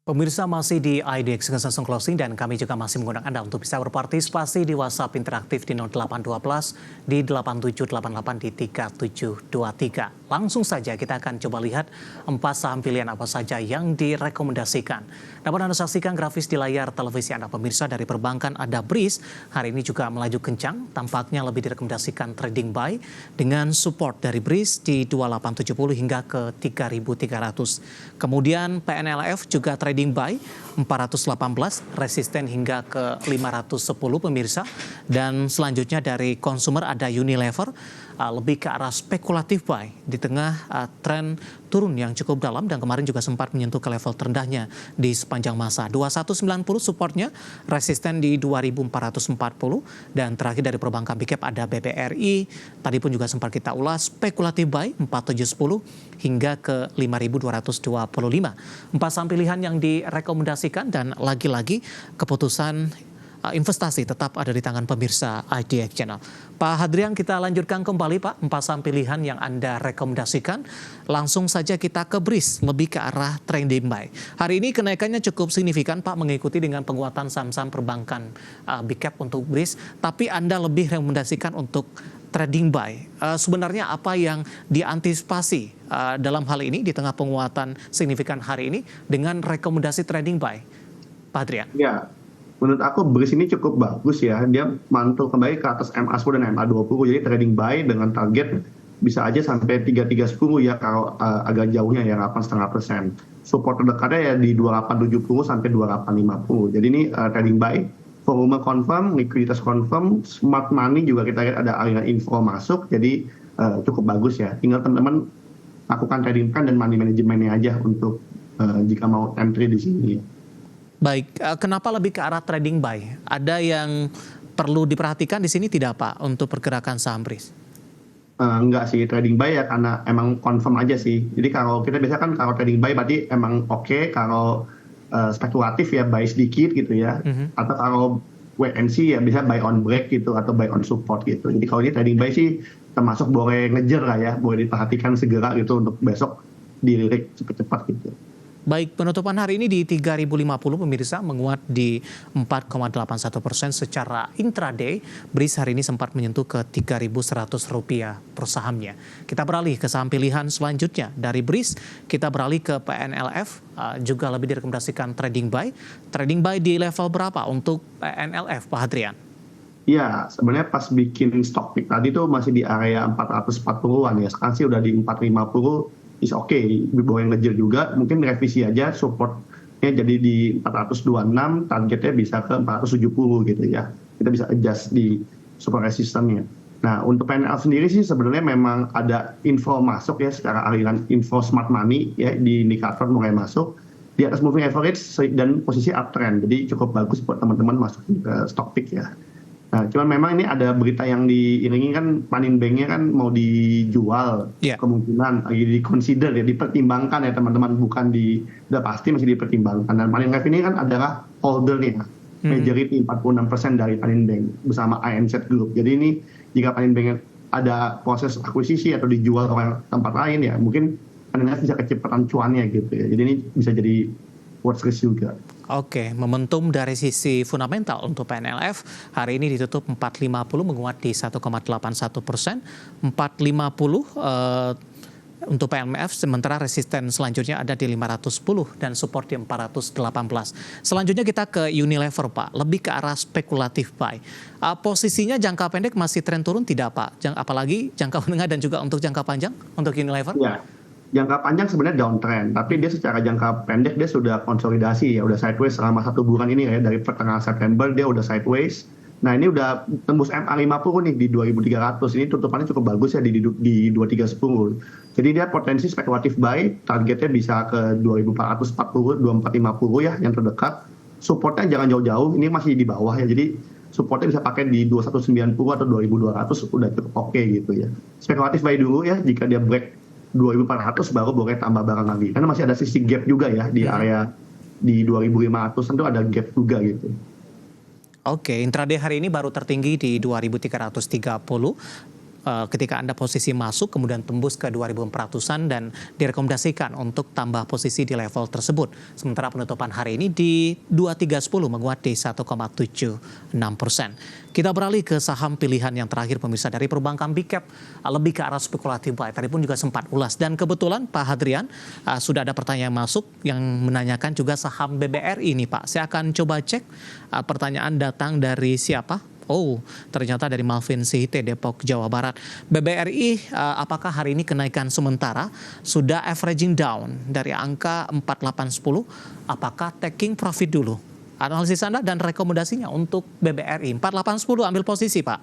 Pemirsa masih di IDX Consensus Closing dan kami juga masih mengundang Anda untuk bisa berpartisipasi di WhatsApp interaktif di 0812 di 8788 di 3723. Langsung saja kita akan coba lihat 4 saham pilihan apa saja yang direkomendasikan. Dapat Anda saksikan grafis di layar televisi Anda pemirsa. Dari perbankan ada BRIS, hari ini juga melaju kencang, tampaknya lebih direkomendasikan trading buy dengan support dari BRIS di 2870 hingga ke 3300. Kemudian PNLF juga trading buy 418, resisten hingga ke 510 pemirsa. Dan selanjutnya dari konsumer ada Unilever, lebih ke arah spekulatif buy di tengah tren turun yang cukup dalam dan kemarin juga sempat menyentuh ke level terendahnya di sepanjang masa. 2190 supportnya, resisten di 2440, dan terakhir dari perbankan Big Cap ada BBRI, tadi pun juga sempat kita ulas, spekulatif buy 4710 hingga ke 5225. 4 saham pilihan yang direkomendasikan dan lagi-lagi keputusan investasi tetap ada di tangan pemirsa IDX Channel. Pak Hadrian, kita lanjutkan kembali Pak, 4 saham pilihan yang Anda rekomendasikan. Langsung saja kita ke BRIS, lebih ke arah trading buy. Hari ini kenaikannya cukup signifikan Pak, mengikuti dengan penguatan saham-saham perbankan Big Cap untuk BRIS, tapi Anda lebih rekomendasikan untuk trading buy. Sebenarnya apa yang diantisipasi dalam hal ini di tengah penguatan signifikan hari ini dengan rekomendasi trading buy, Pak Hadrian? Ya, menurut aku BRIS ini cukup bagus ya. Dia mantul kembali ke atas MA10 dan MA20. Jadi trading buy dengan target bisa aja sampai 3310 ya kalau agak jauhnya ya 8,5%. Support terdekatnya ya di 2870 sampai 2850. Jadi ini trading buy. Volume confirm, likuiditas confirm, smart money juga kita lihat ada aliran info masuk. Jadi cukup bagus ya. Tinggal teman-teman lakukan trading plan dan money manajemennya aja untuk jika mau entry di sini. Baik, kenapa lebih ke arah trading buy? Ada yang perlu diperhatikan di sini tidak Pak untuk pergerakan saham BRIS? Enggak sih, trading buy ya karena emang confirm aja sih. Jadi kalau kita biasa kan kalau trading buy berarti emang oke. Kalau spekulatif ya buy sedikit gitu ya. Atau kalau wait and see ya bisa buy on break gitu atau buy on support gitu. Jadi kalau ini trading buy sih termasuk boleh ngejar lah ya, boleh diperhatikan segera gitu untuk besok dilirik cepat-cepat gitu. Baik, penutupan hari ini di 3.050 pemirsa, menguat di 4,81% secara intraday. BRIS hari ini sempat menyentuh ke Rp3.100 per sahamnya. Kita beralih ke saham pilihan selanjutnya. Dari BRIS kita beralih ke PNLF, juga lebih direkomendasikan trading buy. Trading buy di level berapa untuk PNLF, Pak Hadrian? Ya, sebenarnya pas bikin stock pick tadi tuh masih di area 440-an ya. Sekarang sih udah di 450. Is oke, boleh ngejar juga, mungkin revisi aja supportnya jadi di 426, targetnya bisa ke 470 gitu ya. Kita bisa adjust di support resistance-nya. Nah, untuk PNL sendiri sih sebenarnya memang ada info masuk ya, secara aliran info smart money ya, di indikator mulai masuk di atas moving average dan posisi uptrend. Jadi cukup bagus buat teman-teman masuk ke stock pick ya. Nah, cuman memang ini ada berita yang diiringi kan Panin Bank-nya kan mau dijual, kemungkinan lagi di-consider ya, dipertimbangkan ya teman-teman, bukan udah pasti masih dipertimbangkan. Dan Panin Life ini kan adalah holdernya, majority 46% dari Panin Bank bersama INZ Group. Jadi ini jika Panin Bank ada proses akuisisi atau dijual ke tempat lain ya, mungkin Panin Life bisa kecepatan cuannya gitu ya. Jadi ini bisa jadi watch list juga. Oke, momentum dari sisi fundamental untuk PNLF hari ini ditutup 450, menguat di 1,81%. 450 untuk PNLF, sementara resisten selanjutnya ada di 510 dan support di 418. Selanjutnya kita ke Unilever Pak, lebih ke arah spekulatif buy. Posisinya jangka pendek masih tren turun tidak Pak? Apalagi jangka menengah dan juga untuk jangka panjang untuk Unilever? Ya. Jangka panjang sebenarnya downtrend, tapi dia secara jangka pendek dia sudah konsolidasi ya, udah sideways selama 1 bulan ini ya, dari pertengahan September dia udah sideways. Nah ini udah tembus MA50 nih di 2300, ini tutupannya cukup bagus ya di 2310. Jadi dia potensi spekulatif buy, targetnya bisa ke 2440, 2450 ya yang terdekat. Supportnya jangan jauh-jauh, ini masih di bawah ya, jadi supportnya bisa pakai di 2190 atau 2200 udah cukup oke gitu ya. Spekulatif buy dulu ya, jika dia break 2400 baru boleh tambah barang lagi. Karena masih ada sisi gap juga ya di area di 2500 tentu ada gap juga gitu. Oke, intraday hari ini baru tertinggi di 2330. ketika Anda posisi masuk kemudian tembus ke 2.400-an dan direkomendasikan untuk tambah posisi di level tersebut. Sementara penutupan hari ini di 2310 menguat di 1,76%. Kita beralih ke saham pilihan yang terakhir pemirsa dari perbankan big cap, lebih ke arah spekulatif buy. Tadi pun juga sempat ulas dan kebetulan Pak Hadrian sudah ada pertanyaan masuk yang menanyakan juga saham BBRI ini Pak. Saya akan coba cek pertanyaan datang dari siapa? Oh, ternyata dari Malvin Sihite, Depok, Jawa Barat. BBRI, apakah hari ini kenaikan sementara sudah averaging down dari angka 4810? Apakah taking profit dulu? Analisis Anda dan rekomendasinya untuk BBRI 4810 ambil posisi Pak.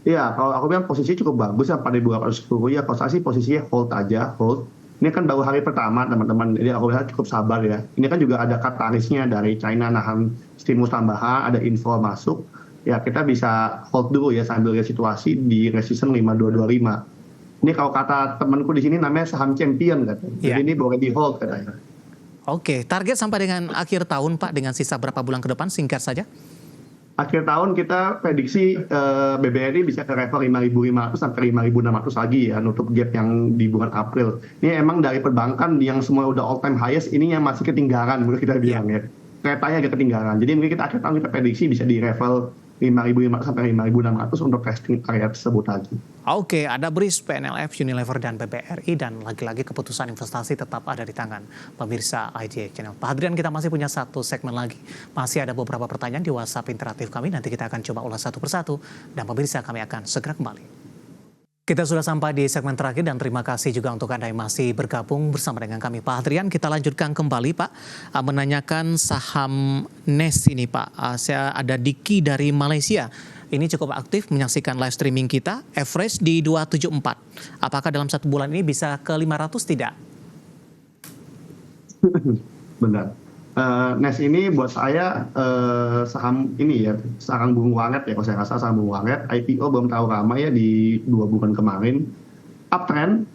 Iya, kalau aku bilang posisi cukup bagus ya pada 210 ya. Kalau saya sih posisinya hold aja, hold. Ini kan baru hari pertama teman-teman, jadi aku lihat cukup sabar ya. Ini kan juga ada katarisnya dari China nahan stimulus tambahan, ada info masuk. Ya kita bisa hold dulu ya sambil lihat situasi di resistance 5225. Ini kalau kata temanku di sini namanya saham champion katanya. Jadi ini boleh di hold katanya. Oke, target sampai dengan akhir tahun Pak dengan sisa berapa bulan ke depan singkat saja? Akhir tahun kita prediksi BBRI bisa ke level 5.500 sampai 5.600 lagi ya, nutup gap yang di bulan April. Ini emang dari perbankan yang semua udah all time highest, ini yang masih ketinggalan menurut kita bilang ya. Keretanya agak ketinggalan. Jadi mungkin kita akhir tahun kita prediksi bisa di level 5.500 sampai 5.600 untuk testing area tersebut lagi. Oke, ada BRIS, PNLF, Unilever, dan BBRI, dan lagi-lagi keputusan investasi tetap ada di tangan pemirsa IDX Channel. Pak Hadrian, kita masih punya satu segmen lagi. Masih ada beberapa pertanyaan di WhatsApp interaktif kami, nanti kita akan coba ulas satu persatu, dan pemirsa kami akan segera kembali. Kita sudah sampai di segmen terakhir dan terima kasih juga untuk Anda yang masih bergabung bersama dengan kami. Pak Hadrian, kita lanjutkan kembali Pak, menanyakan saham NES ini Pak. Saya ada Diki dari Malaysia. Ini cukup aktif menyaksikan live streaming kita, average di 274. Apakah dalam satu bulan ini bisa ke 500 tidak? Benar. NES ini buat saya saham ini ya, saham bunga walet ya, kalau saya rasa saham bunga walet. IPO belum tahu ramai ya di 2 bulan kemarin. Uptrend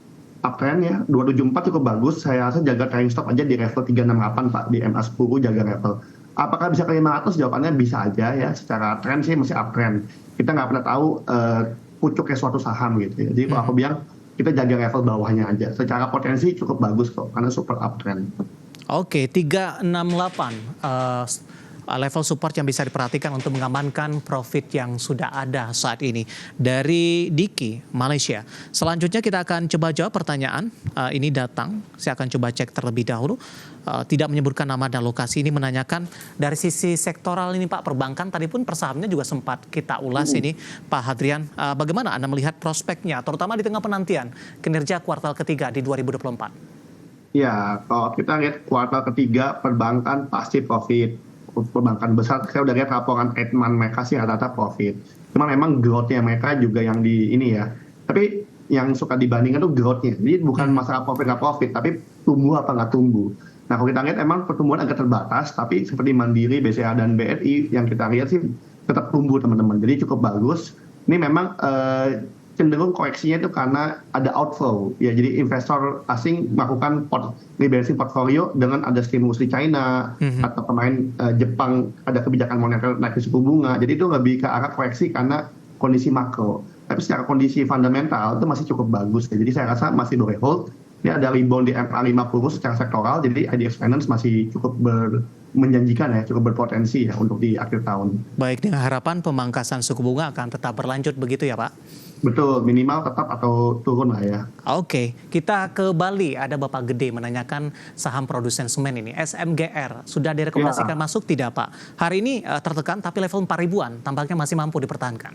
ya, 274 cukup bagus. Saya rasa jaga trailing stop aja di level 368 Pak, di MA10 jaga level. Apakah bisa ke 500? Jawabannya bisa aja ya, secara trend sih masih uptrend. Kita nggak pernah tahu pucuknya suatu saham gitu ya. Jadi kalau aku bilang kita jaga level bawahnya aja. Secara potensi cukup bagus kok, karena super uptrend. Oke, 368 level support yang bisa diperhatikan untuk mengamankan profit yang sudah ada saat ini. Dari Diki, Malaysia. Selanjutnya kita akan coba jawab pertanyaan. Ini datang, saya akan coba cek terlebih dahulu. Tidak menyebutkan nama dan lokasi, ini menanyakan dari sisi sektoral ini Pak, perbankan tadi pun persahamnya juga sempat kita ulas ini Pak Hadrian. Bagaimana Anda melihat prospeknya, terutama di tengah penantian kinerja kuartal ketiga di 2024? Ya, kalau kita lihat kuartal ketiga perbankan pasti profit. Perbankan besar, saya udah lihat laporan Edman mereka sih rata-rata profit. Cuma memang growth-nya mereka juga yang di ini ya. Tapi yang suka dibandingkan tuh growth-nya. Jadi bukan masalah profit nggak profit, tapi tumbuh apa nggak tumbuh. Nah kalau kita lihat emang pertumbuhan agak terbatas, tapi seperti Mandiri, BCA, dan BRI yang kita lihat sih tetap tumbuh teman-teman. Jadi cukup bagus. Ini memang cenderung koreksinya itu karena ada outflow ya, jadi investor asing melakukan rebalancing portfolio dengan ada stimulus di China atau pemain Jepang ada kebijakan moneter naik suku bunga, jadi itu lebih ke arah koreksi karena kondisi makro. Tapi secara kondisi fundamental itu masih cukup bagus ya, jadi saya rasa masih boleh hold. Ini ada rebound di MA50 secara sektoral, jadi IDX Finance masih cukup menjanjikan ya, cukup berpotensi ya untuk di akhir tahun. Baik, dengan harapan pemangkasan suku bunga akan tetap berlanjut begitu ya Pak? Betul, minimal tetap atau turun lah ya. Oke, kita ke Bali. Ada Bapak Gede menanyakan saham produsen semen ini, SMGR. Sudah direkomendasikan masuk tidak Pak? Hari ini tertekan tapi level 4.000-an, tampaknya masih mampu dipertahankan.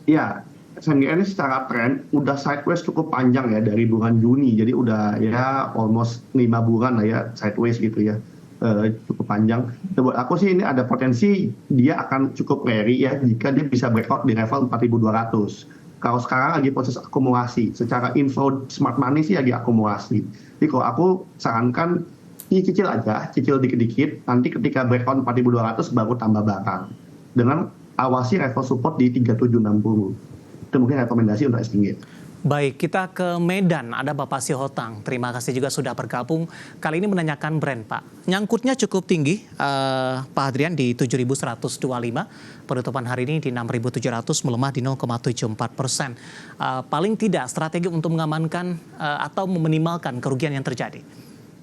Iya, SMGR ini secara tren udah sideways cukup panjang ya dari bulan Juni. Jadi udah ya almost 5 bulan lah ya sideways gitu ya. Cukup panjang. Buat aku sih ini ada potensi dia akan cukup rally ya jika dia bisa breakout di level 4.200. Kalau sekarang lagi proses akumulasi, secara inflow smart money sih lagi akumulasi. Jadi kalau aku sarankan cicil aja, cicil dikit-dikit, nanti ketika breakout 4.200 baru tambah barang. Dengan awasi level support di 3760. Itu mungkin rekomendasi untuk SMG. Baik, kita ke Medan. Ada Bapak Sihotang. Terima kasih juga sudah bergabung. Kali ini menanyakan Brent, Pak. Nyangkutnya cukup tinggi, Pak Hadrian, di 7.125. Penutupan hari ini di 6.700, melemah di 0,74%. Paling tidak strategi untuk mengamankan atau meminimalkan kerugian yang terjadi.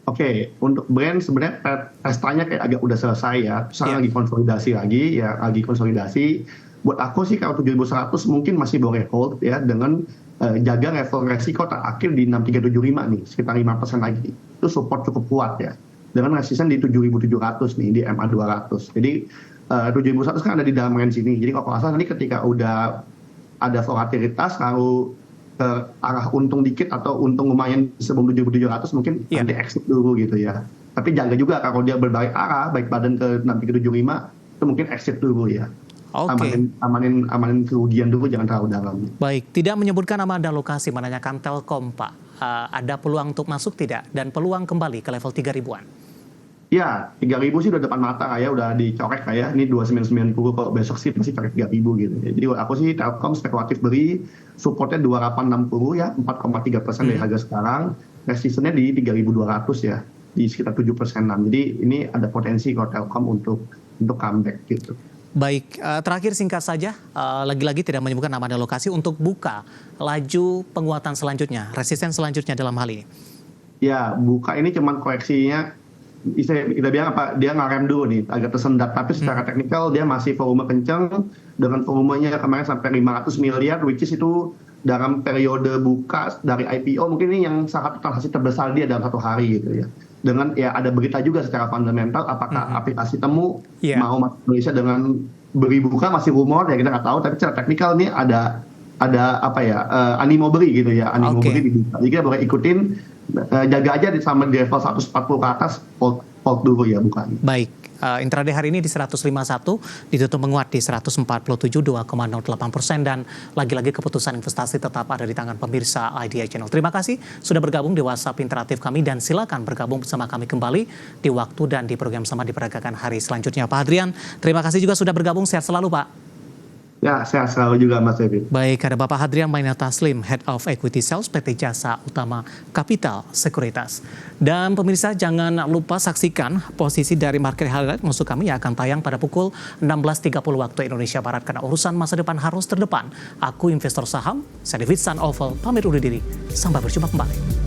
Oke, untuk Brent sebenarnya pestanya kayak agak udah selesai ya. Sekarang lagi konsolidasi lagi, ya lagi konsolidasi. Buat aku sih kalau 7.100 mungkin masih boleh hold ya dengan jaga level resiko terakhir di 6.375 nih, sekitar 5% lagi. Itu support cukup kuat ya. Dengan resisten di 7.700 nih, di MA 200. Jadi 7.100 kan ada di dalam range ini. Jadi kalau asal nanti ketika udah ada volatilitas, kalau ke arah untung dikit atau untung lumayan sebelum 7.700 mungkin nanti exit dulu gitu ya. Tapi jaga juga kalau dia berbalik arah, baik badan ke 6.375, itu mungkin exit dulu ya. Oke. Amanin kerugian dulu, jangan terlalu dalam. Baik, tidak menyebutkan nama dan lokasi, menanyakan Telkom, Pak. Ada peluang untuk masuk tidak? Dan peluang kembali ke level 3.000-an? Ya, 3.000 sih udah depan mata ya, udah dicorek ya. Ini 2990, kalau besok sih pasti corek 3.000 gitu. Jadi aku sih Telkom spekulatif beli, supportnya 2860 ya, 4,3% dari harga sekarang. Resistennya di 3.200 ya, di sekitar 7%. Jadi ini ada potensi kalau Telkom untuk comeback gitu. Baik, terakhir singkat saja, lagi-lagi tidak menyebutkan nama dan lokasi untuk buka laju penguatan selanjutnya, resisten selanjutnya dalam hal ini. Ya, buka ini cuman koreksinya, kita bilang apa, dia ngarem dulu nih, agak tersendat. Tapi secara teknikal dia masih volume kencang, dengan volumenya kemarin sampai 500 miliar, which is itu dalam periode buka dari IPO mungkin ini yang sangat transaksi terbesar dia dalam satu hari gitu ya. Dengan ya ada berita juga secara fundamental apakah aplikasi Temu mau masuk Indonesia dengan beri buka, masih rumor ya, kita nggak tahu. Tapi secara teknikal ini ada apa ya, animo beri gitu ya, animo beri dibuka. Jadi kita boleh ikutin, jaga aja sama di level 140 ke atas, hold dulu ya bukannya. Baik, intraday hari ini di 151, ditutup menguat di 147, 2,08%, dan lagi-lagi keputusan investasi tetap ada di tangan pemirsa IDIA Channel. Terima kasih sudah bergabung di WhatsApp interaktif kami, dan silakan bergabung bersama kami kembali di waktu dan di program sama diperagakan hari selanjutnya. Pak Hadrian, terima kasih juga sudah bergabung, sehat selalu Pak. Ya, sehat selalu juga Mas David. Baik, ada Bapak Hadrian Maina Taslim, Head of Equity Sales PT Jasa Utama Capital Sekuritas. Dan pemirsa jangan lupa saksikan posisi dari market highlight musuh kami yang akan tayang pada pukul 16.30 waktu Indonesia Barat, karena urusan masa depan harus terdepan. Aku investor saham, saya David San Oval, pamit undur diri. Sampai berjumpa kembali.